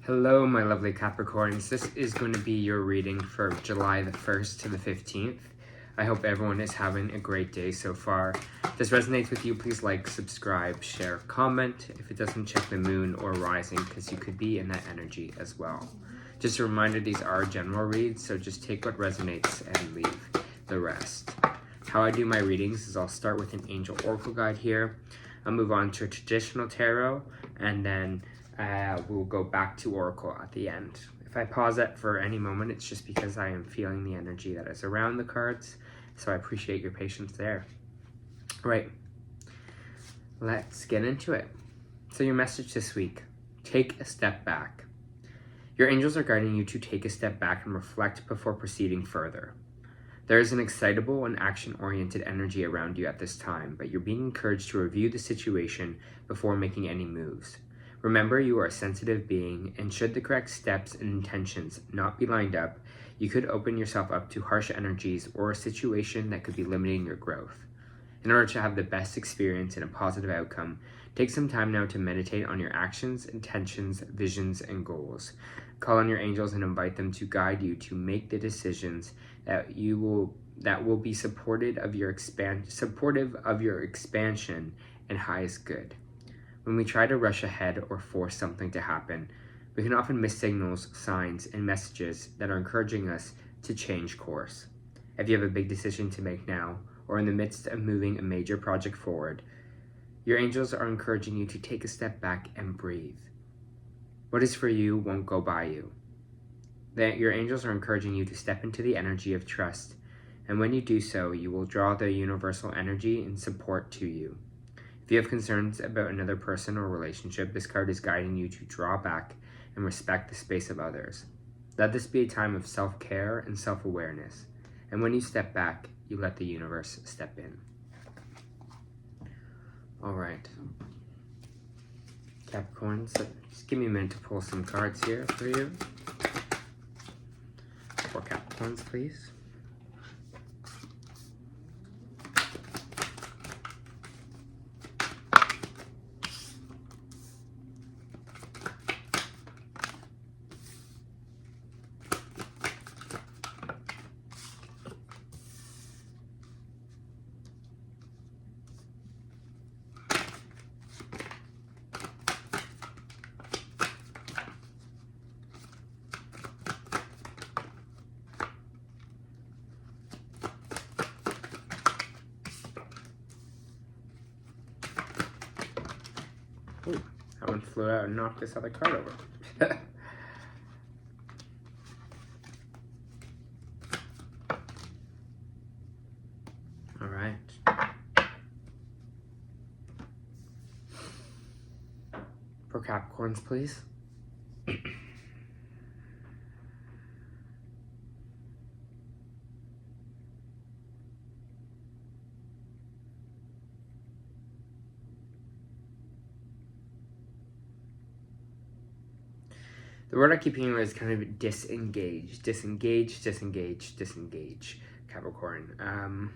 Hello, my lovely Capricorns. This is going to be your reading for July the 1st to the 15th. I hope everyone is having a great day so far. If this resonates with you, please like, subscribe, share, comment. If it doesn't, check the moon or rising because you could be in that energy as well. Just a reminder, these are general reads, so just take what resonates and leave the rest. How I do my readings is I'll start with an angel oracle guide here. I'll move on to a traditional tarot, and then we'll go back to oracle at the end. If I pause it for any moment, it's just because I am feeling the energy that is around the cards, so I appreciate your patience there. All right, let's get into it. So your message this week: take a step back. Your angels are guiding you to take a step back and reflect before proceeding further. There is an excitable and action-oriented energy around you at this time, but you're being encouraged to review the situation before making any moves. Remember, you are a sensitive being, and should the correct steps and intentions not be lined up, you could open yourself up to harsh energies or a situation that could be limiting your growth. In order to have the best experience and a positive outcome, take some time now to meditate on your actions, intentions, visions, and goals. Call on your angels and invite them to guide you to make the decisions that will be supportive of your expansion and highest good. When we try to rush ahead or force something to happen, we can often miss signals, signs, and messages that are encouraging us to change course. If you have a big decision to make now, or in the midst of moving a major project forward, your angels are encouraging you to take a step back and breathe. What is for you won't go by you. Your angels are encouraging you to step into the energy of trust, and when you do so, you will draw the universal energy and support to you. If you have concerns about another person or relationship, this card is guiding you to draw back and respect the space of others. Let this be a time of self-care and self-awareness, and when you step back, you let the universe step in. All right, Capricorn, so just give me a minute to pull some cards here for you. For Capricorns, please. Ooh, that one flew out and knocked this other card over. All right. For Capricorns, please. The word I keep hearing is kind of disengage, disengage, disengage, disengage, Capricorn. And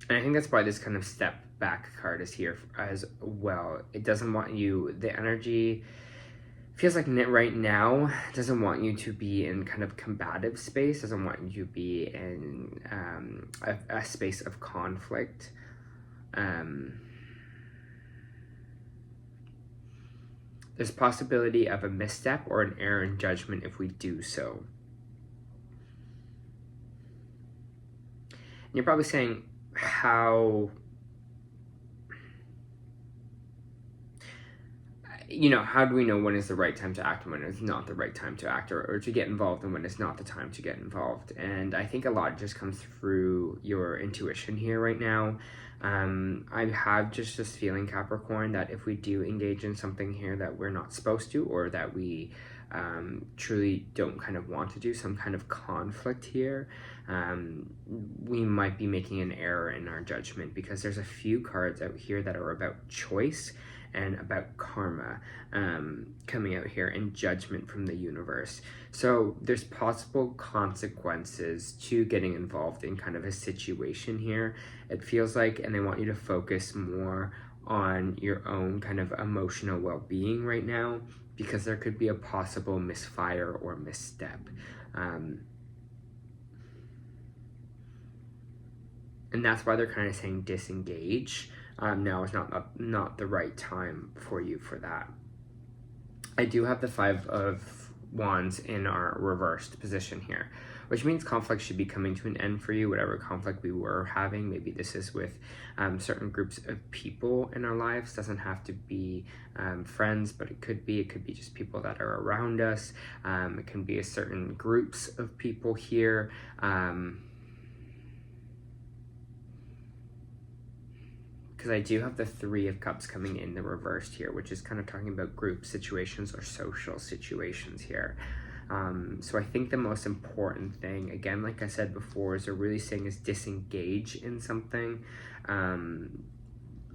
I think that's why this kind of step back card is here as well. It doesn't want you, the energy feels like right now doesn't want you to be in kind of combative space, doesn't want you to be in a space of conflict. There's possibility of a misstep or an error in judgment if we do so. And you're probably saying, how do we know when is the right time to act and when is not the right time to act, or to get involved and when it's not the time to get involved? And I think a lot just comes through your intuition here right now. I have just this feeling, Capricorn, that if we do engage in something here that we're not supposed to, or that we truly don't kind of want to do, some kind of conflict here, we might be making an error in our judgment, because there's a few cards out here that are about choice and about karma coming out here, and judgment from the universe. So there's possible consequences to getting involved in kind of a situation here, it feels like, and they want you to focus more on your own kind of emotional well-being right now, because there could be a possible misfire or misstep. And that's why they're kind of saying disengage. Now is not the right time for you for that. I do have the 5 of Wands in our reversed position here, which means conflict should be coming to an end for you, whatever conflict we were having. Maybe this is with certain groups of people in our lives. Doesn't have to be friends, but it could be just people that are around us. It can be a certain groups of people here. Because I do have the 3 of Cups coming in the reversed here, which is kind of talking about group situations or social situations here. So I think the most important thing, again, like I said before, is they're really saying is disengage in something,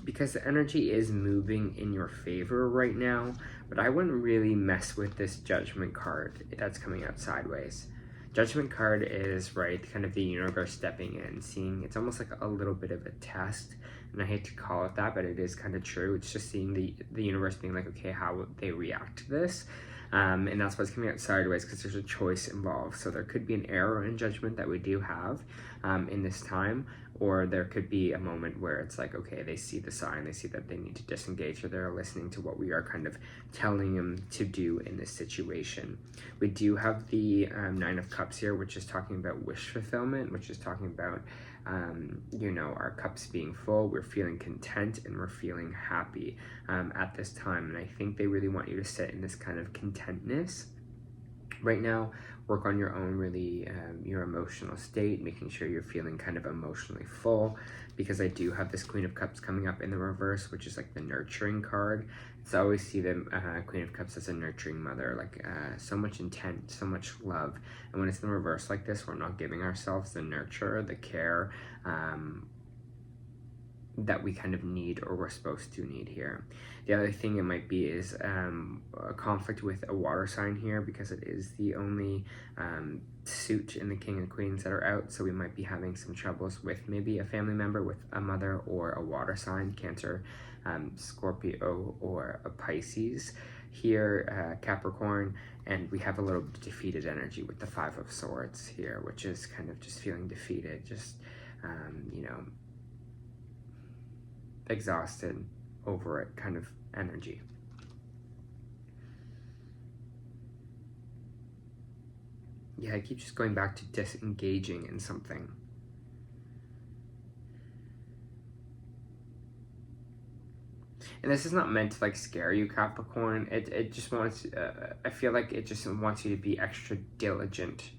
because the energy is moving in your favor right now, but I wouldn't really mess with this Judgment card that's coming out sideways. Judgment card is, right, kind of the universe stepping in, seeing, it's almost like a little bit of a test, and I hate to call it that, but it is kind of true. It's just seeing the universe being like, okay, how would they react to this? And that's what's coming out sideways, because there's a choice involved. So there could be an error in judgment that we do have in this time, or there could be a moment where it's like, okay, they see the sign, they see that they need to disengage, or they're listening to what we are kind of telling them to do in this situation. We do have the 9 of Cups here, which is talking about wish fulfillment, which is talking about you know, our cups being full, we're feeling content and we're feeling happy at this time. And I think they really want you to sit in this kind of contentness right now. Work on your own, really, your emotional state, making sure you're feeling kind of emotionally full, because I do have this Queen of Cups coming up in the reverse, which is like the nurturing card. So I always see the Queen of Cups as a nurturing mother, like so much intent, so much love. And when it's in the reverse like this, we're not giving ourselves the nurture, the care that we kind of need, or we're supposed to need here. The other thing it might be is a conflict with a water sign here, because it is the only suit in the King and Queens that are out. So we might be having some troubles with maybe a family member, with a mother or a water sign, Cancer, Scorpio, or a Pisces here, Capricorn. And we have a little bit of defeated energy with the 5 of Swords here, which is kind of just feeling defeated, just you know, exhausted over it kind of energy. Yeah, I keep just going back to disengaging in something. And this is not meant to like scare you, Capricorn. It just wants, I feel like it just wants you to be extra diligent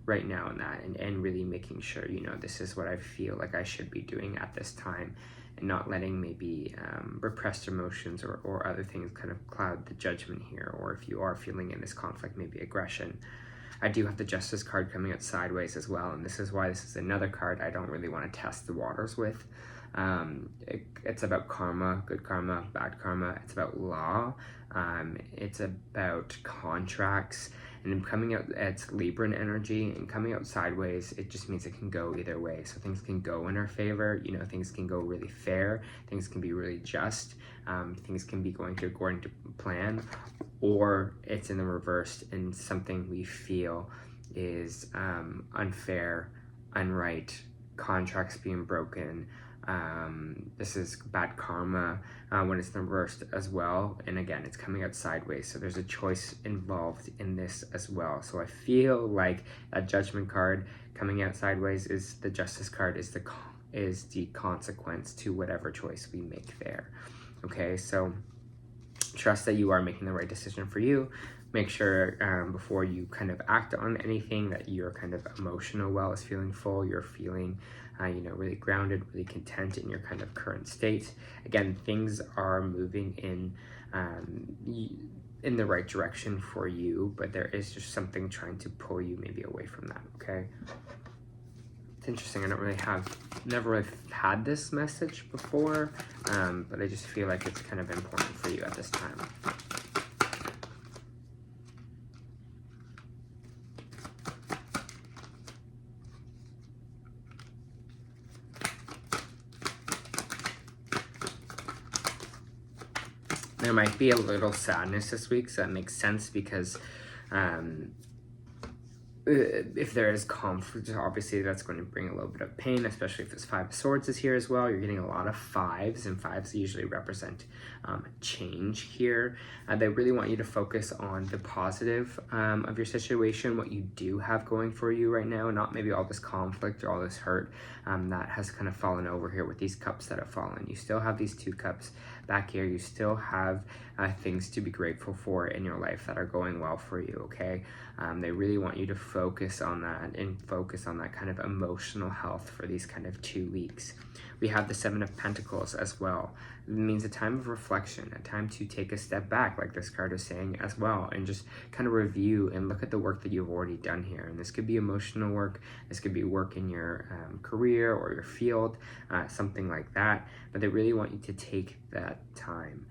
right now in that, and really making sure, you know, this is what I feel like I should be doing at this time, and not letting maybe repressed emotions or other things kind of cloud the judgment here. Or if you are feeling in this conflict, maybe aggression. I do have the Justice card coming out sideways as well, and this is why this is another card I don't really want to test the waters with. It's about karma, good karma, bad karma. It's about law. It's about contracts. And coming out, it's Libran energy, and coming out sideways, it just means it can go either way. So things can go in our favor, you know, things can go really fair, things can be really just, things can be going according to plan, or it's in the reverse and something we feel is unfair, unright, contracts being broken. This is bad karma when it's reversed as well, and again, it's coming out sideways, so there's a choice involved in this as well. So I feel like that Judgment card coming out sideways is the Justice card, is the consequence to whatever choice we make there. Okay, so trust that you are making the right decision for you. Make sure before you kind of act on anything that your kind of emotional well is feeling full, you're feeling you know, really grounded, really content in your kind of current state. Again, things are moving in the right direction for you, but there is just something trying to pull you maybe away from that, okay? It's interesting, never really had this message before, but I just feel like it's kind of important for you at this time. There might be a little sadness this week, so that makes sense because if there is conflict, obviously that's going to bring a little bit of pain, especially if this Five of Swords is here as well. You're getting a lot of fives, and fives usually represent change here. They really want you to focus on the positive of your situation, what you do have going for you right now, not maybe all this conflict or all this hurt that has kind of fallen over here with these cups that have fallen. You still have these two cups back here. You still have things to be grateful for in your life that are going well for you, okay? They really want you to focus on that and focus on that kind of emotional health for these kind of 2 weeks. We have the Seven of Pentacles as well. It means a time of reflection, a time to take a step back, like this card is saying as well, and just kind of review and look at the work that you've already done here. And this could be emotional work, this could be work in your career or your field, something like that. But they really want you to take that time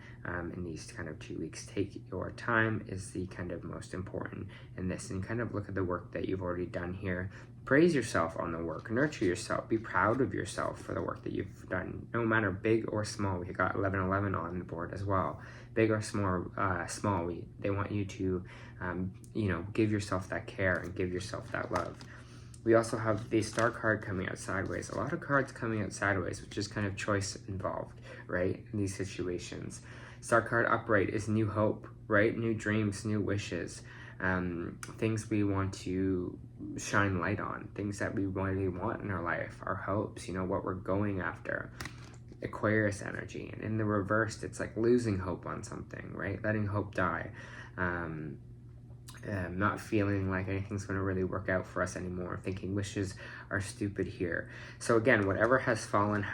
in these kind of 2 weeks. Take your time is the kind of most important in this, and kind of look at the work that you've already done here. Praise yourself on the work, nurture yourself, be proud of yourself for the work that you've done, no matter big or small. We got 1111 on the board as well. Big or small, they want you to, give yourself that care and give yourself that love. We also have the Star card coming out sideways. A lot of cards coming out sideways, which is kind of choice involved, right, in these situations. Star card upright is new hope, right? New dreams, new wishes. Things we want to shine light on, things that we really want in our life, our hopes, what we're going after. Aquarius energy. And in the reverse, it's like losing hope on something, right? Letting hope die. Not feeling like anything's going to really work out for us anymore, thinking wishes are stupid here. So again, whatever has fallen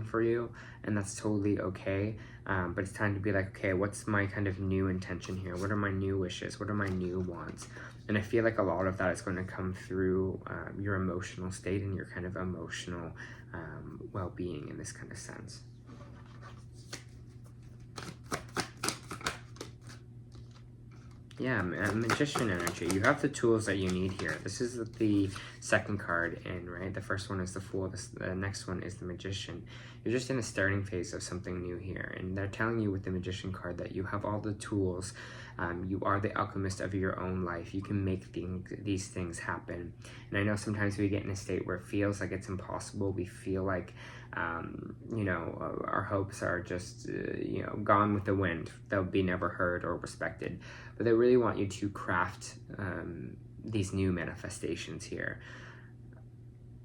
for you, and that's totally okay. But it's time to be like, okay, what's my kind of new intention here? What are my new wishes? What are my new wants? And I feel like a lot of that is going to come through your emotional state and your kind of emotional well-being in this kind of sense. Yeah, Magician energy. You have the tools that you need here. This is the second card in, right? The first one is the Fool. The next one is the Magician. You're just in a starting phase of something new here. And they're telling you with the Magician card that you have all the tools. You are the alchemist of your own life. You can make these things happen. And I know sometimes we get in a state where it feels like it's impossible. We feel like, our hopes are just, gone with the wind. They'll be never heard or respected. But they really want you to craft these new manifestations here.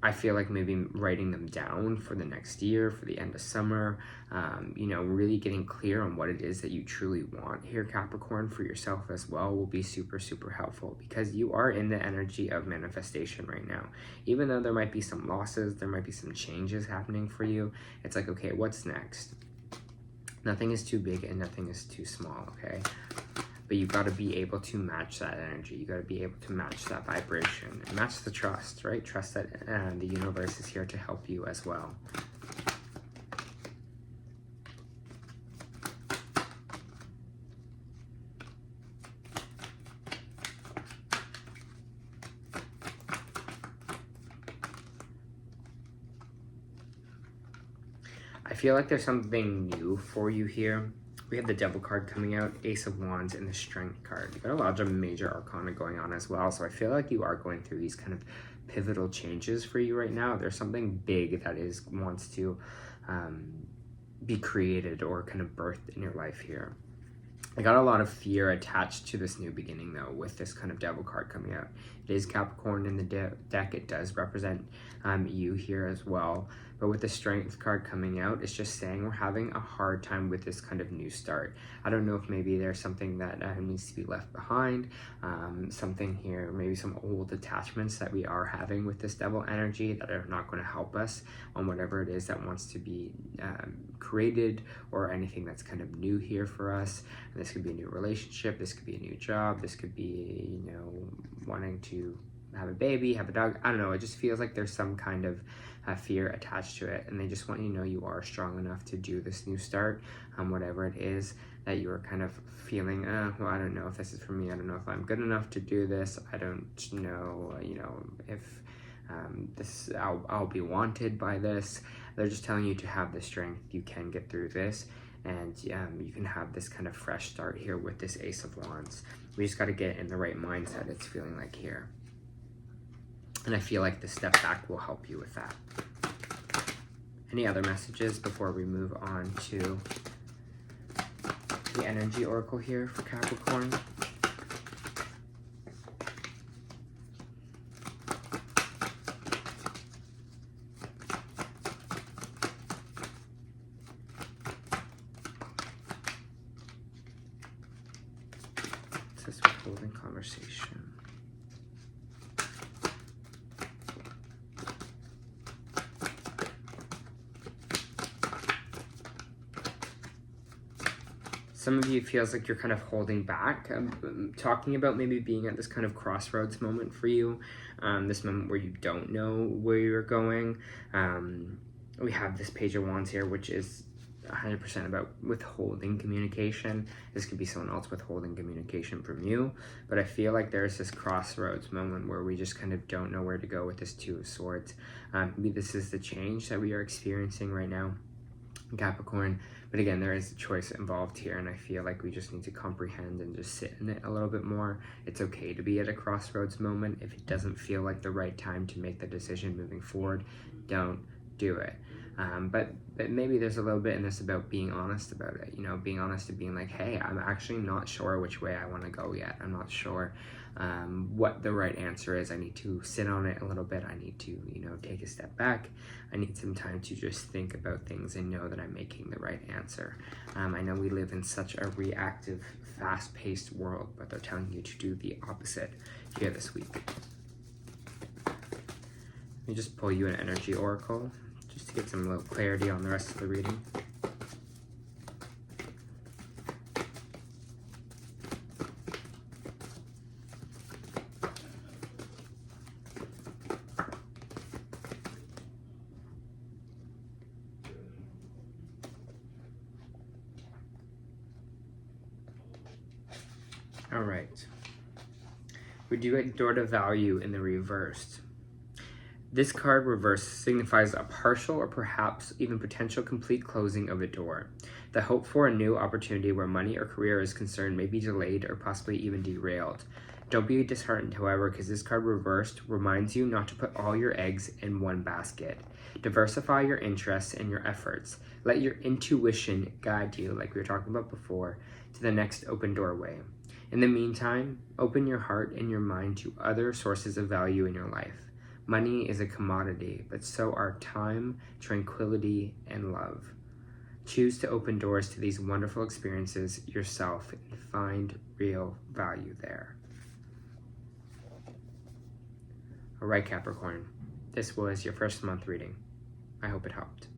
I feel like maybe writing them down for the next year, for the end of summer, really getting clear on what it is that you truly want here, Capricorn, for yourself as well will be super, super helpful, because you are in the energy of manifestation right now. Even though there might be some losses, there might be some changes happening for you, it's like, okay, what's next? Nothing is too big and nothing is too small, okay? But you've got to be able to match that energy. You got to be able to match that vibration and match the trust, right? Trust that the universe is here to help you as well. I feel like there's something new for you here. We have the Devil card coming out, Ace of Wands, and the Strength card. You've got a lot of major arcana going on as well, so I feel like you are going through these kind of pivotal changes for you right now. There's something big that wants to be created or kind of birthed in your life here. I got a lot of fear attached to this new beginning, though, with this kind of Devil card coming out. It is Capricorn in the deck. It does represent you here as well. But with the Strength card coming out, it's just saying we're having a hard time with this kind of new start. I don't know if maybe there's something that needs to be left behind, something here, maybe some old attachments that we are having with this Devil energy that are not going to help us on whatever it is that wants to be created, or anything that's kind of new here for us. And this could be a new relationship, this could be a new job, this could be, wanting to have a baby, have a dog. I don't know, it just feels like there's some kind of fear attached to it, and they just want you to know you are strong enough to do this new start, whatever it is that you are kind of feeling, well, I don't know if this is for me, I don't know if I'm good enough to do this, I don't know, if I'll be wanted by this. They're just telling you to have the strength. You can get through this. and you can have this kind of fresh start here with this Ace of Wands. We just got to get in the right mindset, it's feeling like here. And I feel like the step back will help you with that. Any other messages before we move on to the energy oracle here for Capricorn? It says withholding conversation. Some of you feels like you're kind of holding back. I'm talking about maybe being at this kind of crossroads moment for you. This moment where you don't know where you're going. We have this Page of Wands here, which is 100% about withholding communication. This could be someone else withholding communication from you. But I feel like there's this crossroads moment where we just kind of don't know where to go with this Two of Swords. Maybe this is the change that we are experiencing right now, Capricorn. But again, there is a choice involved here, and I feel like we just need to comprehend and just sit in it a little bit more. It's okay to be at a crossroads moment. If it doesn't feel like the right time to make the decision moving forward, don't do it. But maybe there's a little bit in this about being honest about it, you know, being honest and being like, hey, I'm actually not sure which way I want to go yet. I'm not sure what the right answer is. I need to sit on it a little bit. I need to, you know, take a step back. I need some time to just think about things and know that I'm making the right answer. I know we live in such a reactive, fast-paced world, but they're telling you to do the opposite here this week. Let me just pull you an energy oracle just to get some little clarity on the rest of the reading. All right. We do get door to value in the reversed. This card reversed signifies a partial or perhaps even potential complete closing of a door. The hope for a new opportunity where money or career is concerned may be delayed or possibly even derailed. Don't be disheartened, however, because this card reversed reminds you not to put all your eggs in one basket. Diversify your interests and your efforts. Let your intuition guide you, like we were talking about before, to the next open doorway. In the meantime, open your heart and your mind to other sources of value in your life. Money is a commodity, but so are time, tranquility, and love. Choose to open doors to these wonderful experiences yourself and find real value there. All right, Capricorn, this was your first month reading. I hope it helped.